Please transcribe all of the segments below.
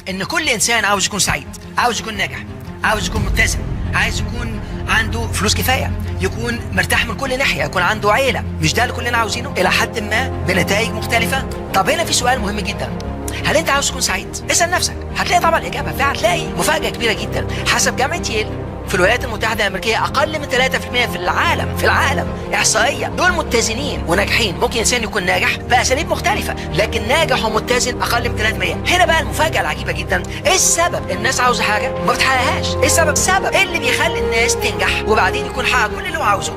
ان كل انسان عاوز يكون سعيد، عاوز يكون ناجح، عاوز يكون متزن، عايز يكون عنده فلوس كفايه، يكون مرتاح من كل ناحيه، يكون عنده عيله. مش ده اللي كلنا عاوزينه الى حد ما بنتائج مختلفه؟ طب هنا في سؤال مهم جدا، هل انت عاوز تكون سعيد؟ اسال نفسك، هتلاقي طبعا الاجابه فهتلاقي مفاجاه كبيره جدا. حسب جامعه ييل في الولايات المتحدة الأمريكية أقل من 3% في العالم إحصائية دول متزنين وناجحين. ممكن إنسان يكون ناجح بأساليب مختلفة لكن ناجح ومتزن أقل من 3%. هنا بقى المفاجأة العجيبة جدا، إيه السبب؟ الناس عاوزة حاجة ما بتحققهاش. إيه السبب اللي بيخلي الناس تنجح وبعدين يكون حقق كل اللي هو عاوزه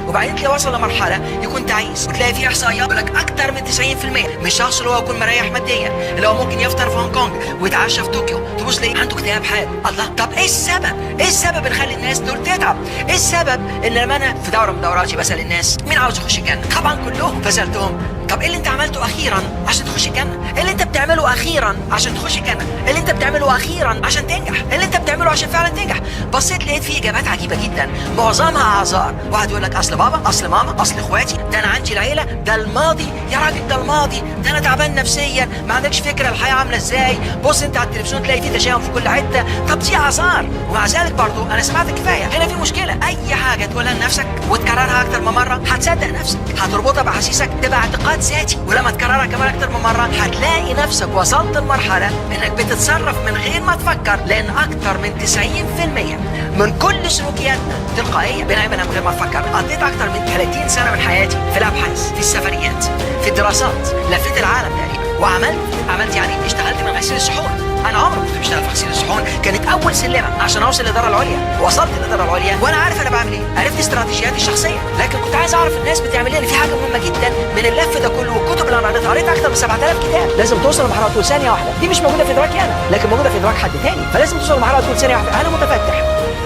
وبعدين تلاقي وصل لمرحلة يكون تعيس، وتلاقي في إحصائيات يقول لك أكتر من 90% من الشخص اللي هو يكون مريح ماديا، اللي هو ممكن يفطر في هونج كونج ويتعشى في طوكيو، تبص ليه عنده اكتئاب حاد. الله، طب إيه السبب؟ إيه السبب اللي يخلي الناس دول تتعب؟ إيه السبب إن لما أنا في دورة من دوراتي بسأل الناس مين عاوز يخش الجنة؟ طبعا كلهم. فسألتهم طب ايه اللي انت عملته اخيرا عشان تخش الجنه؟ ايه اللي انت بتعمله اخيرا عشان تخش الجنه؟ ايه اللي انت بتعمله اخيرا عشان تنجح؟ ايه اللي انت بتعمله عشان فعلا تنجح؟ بصيت لقيت فيه اجابات عجيبه جدا، معظمها اعذار. واحد يقول لك اصل بابا، اصل ماما، اصل اخواتي، ده انا عندي العيله، ده الماضي. يا راجل ده الماضي، ده انا تعبان نفسيا، ما عندكش فكره الحياه عامله ازاي. بص انت على التلفزيون تلاقي فيه تشاؤم في كل حته. طب دي اعذار، ومع ذلك برضو انا سمعت كفايه. هنا في مشكله، اي حاجه تقولها لنفسك وتكررها اكتر من مره هتصدق نفسك، هتربطها باحاسيسك، تبقى اعتقاد ذاتي. ولما تكررها كمان اكتر من مره هتلاقي نفسك وصلت لمرحله انك بتتصرف من غير ما تفكر، لان اكتر من 90% من كل سلوكياتنا تلقائيه بنعملها من غير ما نفكر. قضيت اكتر من 30 سنه من حياتي في الابحاث، في السفريات، في الدراسات، لفيت العالم تقريبا وعملت يعني اشتغلت من غسيل الصحون. انا عمري ما كنت بشتغل في غسيل الصحون، كانت اول سلمه عشان اوصل للاداره العليا. وصلت للاداره العليا وانا عارف انا بعمل ايه، عرفت استراتيجياتي الشخصيه، لكن كنت عايز اعرف الناس بتعمل ايه. في حاجه مهمه جدا من اللف ده كله والكتب اللي انا قريتها، قريت اكتر من 7000 كتاب. لازم توصل لمرحله تقول ثانيه واحده دي مش موجوده في ادراكي انا، لكن موجوده في ادراك حد تاني. فلازم توصل لمرحله تقول ثانيه واحده انا متفتح.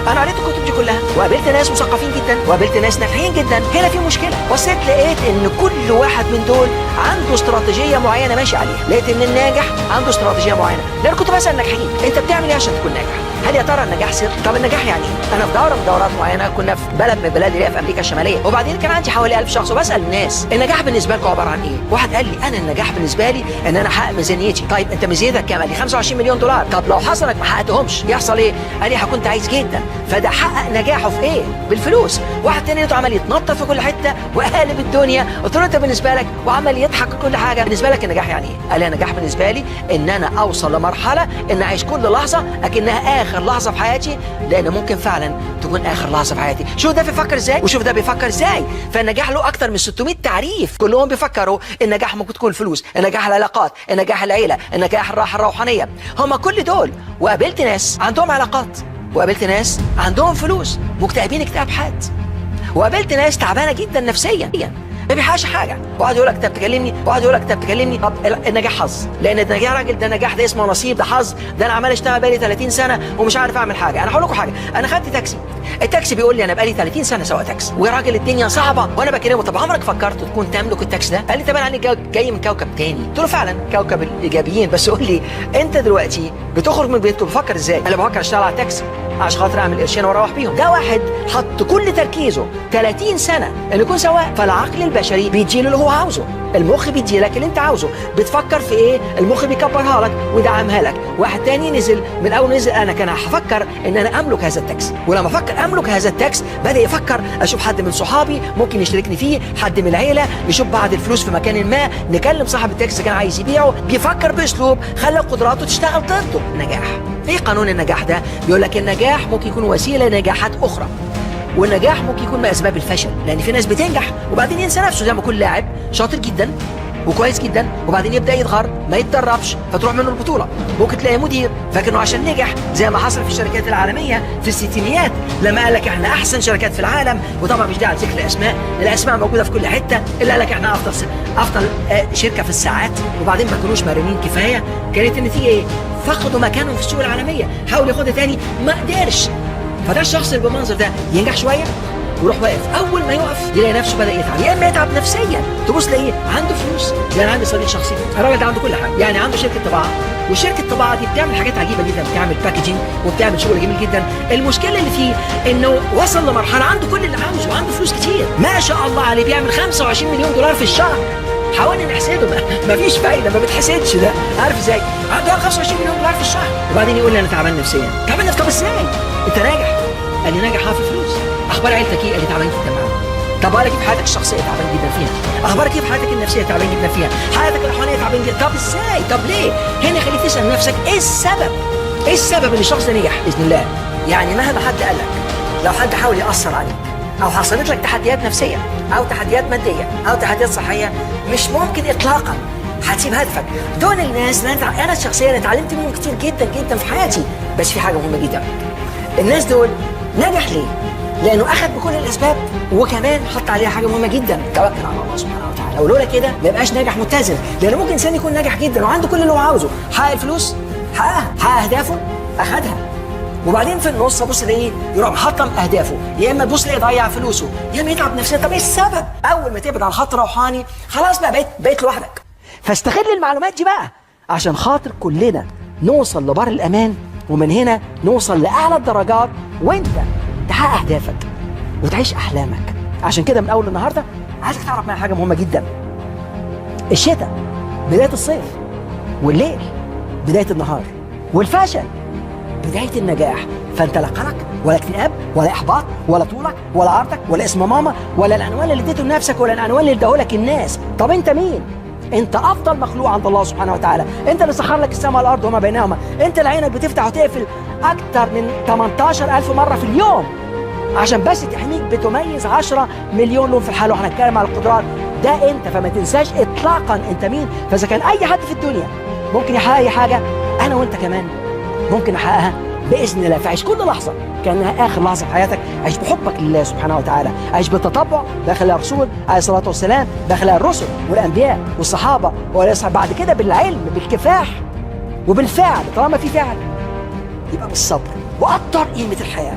انا قريت الكتب دي كلها وقابلت ناس مثقفين جدا وقابلت ناس ناجحين جدا. هنا في مشكله، بصيت لقيت ان كل واحد من دول عنده استراتيجيه معينه ماشي عليها. لقيت ان الناجح عنده استراتيجيه معينه، لان كنت بسال الناجحين انت بتعمل ايه عشان تكون ناجح؟ هل يا ترى النجاح سر؟ طب النجاح يعني ايه؟ انا في دوره من دورات معينه، كنا في بلد من البلاد اللي هي في امريكا الشماليه، وبعدين كان عندي حوالي 1000 شخص وبسال الناس النجاح بالنسبه لكم عباره عن ايه؟ واحد قال لي انا النجاح بالنسبه لي ان انا احقق ميزانيتي. طيب انت ميزانيتك كام؟ قال لي 25 مليون دولار. طب لو حصل انك ما حققتهمش يحصل ايه؟ قال لي هكون تعيس جدا. فده حقق نجاحه في ايه؟ بالفلوس. واحد تاني لقيته عمال يتنطط في كل حته وقالب الدنيا. قلت له انت بالنسبه لك وعمال يضحك كل حاجه، بالنسبه لك النجاح يعني ايه؟ قال لي النجاح بالنسبه لي ان انا اوصل لمرحله ان اعيش كل لحظه اكنها اخر لحظه في حياتي، لان ممكن فعلا تكون اخر لحظه في حياتي. شوف ده بيفكر ازاي وشوف ده بيفكر ازاي. فالنجاح له اكتر من 600 تعريف، كلهم بيفكروا النجاح ممكن تكون الفلوس، النجاح العلاقات، النجاح العيله، النجاح الراحه الروحانيه. هم كل دول. وقابلت ناس عندهم علاقات، وقابلت ناس عندهم فلوس مكتئبين اكتئاب حاد، وقابلت ناس تعبانه جدا نفسيا ما بيحققش حاجه. واحد يقول لك انت بتكلمني، واحد يقول لك انت بتكلمني. طب النجاح حظ، لان النجاح راجل، ده نجاح، ده اسمه نصيب، ده حظ، ده انا عمال اشتغل بقالي 30 سنه ومش عارف اعمل حاجه. انا هقول لكم حاجه، انا خدت تاكسي، التاكسي بيقول لي انا بقالي 30 سنه سواق تاكسي، وراجل الدنيا صعبه. وانا بكلمه طب عمرك فكرت تكون تملك التاكسي ده؟ قال لي طب انا جاي من كوكب تاني. قلت له فعلا كوكب الايجابيين، بس قول لي انت دلوقتي بتخرج من بيتك بتفكر ازاي؟ انا بفكر اشتغل على التاكسي عشان خاطر اعمل قرشين واروح بيهم. ده واحد حط كل تركيزه 30 سنه انه يكون سواق. فالعقل البشري بيديله اللي هو عاوزه، المخ بيديلك اللي انت عاوزه. بتفكر في ايه؟ المخ بيكبرها لك ويدعمها لك. واحد تاني نزل من اول نزل انا كان هفكر ان انا املك هذا التاكسي، ولما افكر املك هذا التاكسي بدا يفكر اشوف حد من صحابي ممكن يشتركني فيه، حد من العيله، نشوف بعض الفلوس في مكان ما، نكلم صاحب التاكسي كان عايز يبيعه. بيفكر باسلوب خلى قدراته تشتغل ضده. نجاح ايه قانون النجاح ده؟ بيقول لك النجاح ممكن يكون وسيله لنجاحات اخرى، والنجاح ممكن يكون من اسباب الفشل. لان في ناس بتنجح وبعدين ينسى نفسه، زي ما يكون لاعب شاطر جدا وكويس جدا وبعدين يبدا يتغر، ما يتدربش، فتروح منه البطوله. ممكن تلاقي مدير فاكر انه عشان نجح، زي ما حصل في الشركات العالميه في الستينيات لما قال لك احنا احسن شركات في العالم. وطبعا مش داعي ذكر الاسماء، الاسماء موجوده في كل حته. اللي قال لك احنا افضل شركه في الساعات، وبعدين ما كانوش مرنين كفايه. كانت النتيجه ايه؟ فقدوا مكانهم في السوق العالميه، حاول ياخدها تاني ما قدرش. فده الشخص اللي بالمنظر ده ينجح شويه ويروح واقف، اول ما يقف يلاقي نفسه بدا يتعب، يا اما يتعب نفسيا. تبص تلاقيه عنده فلوس. يعني عندي صديق شخصي الراجل ده عنده كل حاجه، يعني عنده شركه طباعه، والشركه الطباعه دي بتعمل حاجات عجيبه جدا، بتعمل باكجينج وبتعمل شغل جميل جدا. المشكله اللي فيه انه وصل لمرحله عنده كل اللي عاوزه وعنده فلوس كتير ما شاء الله عليه، بيعمل 25 مليون دولار في الشهر. حاولنا نحسده ما فيش فايده، ما بتحسدش. ده عارف ازاي؟ عنده 25 مليون دولار في الشهر وبعدين يقول لي انا تعبان نفسيا. تعبان نفسيا؟ طب ازاي؟ انت ناجح. قال لي ناجح في فلوس. اخبار عيلتك ايه؟ قال لي تعبان جدا معاهم. طب قال لي كيف حياتك الشخصيه؟ تعبان جدا فيها. اخبارك كيف حياتك النفسيه؟ تعبان جدا فيها. حياتك الروحانيه تعبان جدا. طب ازاي؟ طب ليه؟ هنا خليك تسال نفسك ايه السبب؟ ايه السبب ان الشخص ده نجح؟ باذن الله. يعني مهما حد قال لك، لو حد حاول ياثر عليك او حصلت لك تحديات نفسيه او تحديات ماديه او تحديات صحيه، مش ممكن اطلاقا هتسيب هدفك. دول الناس انا شخصيا اتعلمت منهم كتير جدا جدا في حياتي. بس في حاجه مهمه جدا، الناس دول نجح ليه؟ لانه اخذ بكل الاسباب وكمان حط عليها حاجه مهمه جدا، توكل على الله سبحانه وتعالى. ولولا كده ما يبقاش ناجح متزن. لانه ممكن انسان يكون ناجح جدا وعنده كل اللي هو عاوزه، حقق الفلوس حققها، حقق اهدافه اخذها، وبعدين في النص ابص الاقيه يروح محطم اهدافه، يا اما تبص الاقيه يضيع فلوسه، يا اما يتعب نفسيا. طب ايه السبب؟ اول ما تبعد عن خط روحاني خلاص بقى بقيت لوحدك. فاستغل المعلومات دي بقى عشان خاطر كلنا نوصل لبر الامان، ومن هنا نوصل لاعلى الدرجات، وانت تحقق اهدافك وتعيش احلامك. عشان كده من اول النهارده عايزك تعرف معايا حاجه مهمه جدا. الشتاء بدايه الصيف، والليل بدايه النهار، والفشل بدايه النجاح. فانت لا قلق ولا اكتئاب ولا احباط ولا طولك ولا عرضك ولا اسم ماما ولا العنوان اللي اديته لنفسك ولا العنوان اللي اداهولك الناس. طب انت مين؟ انت افضل مخلوق عند الله سبحانه وتعالى. انت اللي سخر لك السماء والارض وما بينهما. انت اللي عينك بتفتح وتقفل اكتر من 18,000 مره في اليوم عشان بس تحميك. بتميز 10 مليون لون في الحال، وهنتكلم على القدرات. ده انت، فما تنساش اطلاقا انت مين. فاذا كان اي حد في الدنيا ممكن يحقق اي حاجه، انا وانت كمان ممكن نحققها باذن الله. فعيش كل لحظه كانها اخر لحظه في حياتك. عيش بحبك لله سبحانه وتعالى، عيش بالتطبع داخل الرسول عليه الصلاه والسلام، داخل الرسل والانبياء والصحابه، بعد كده بالعلم بالكفاح وبالفعل. طالما في فعل يبقى بالصبر وقدر قيمه الحياه.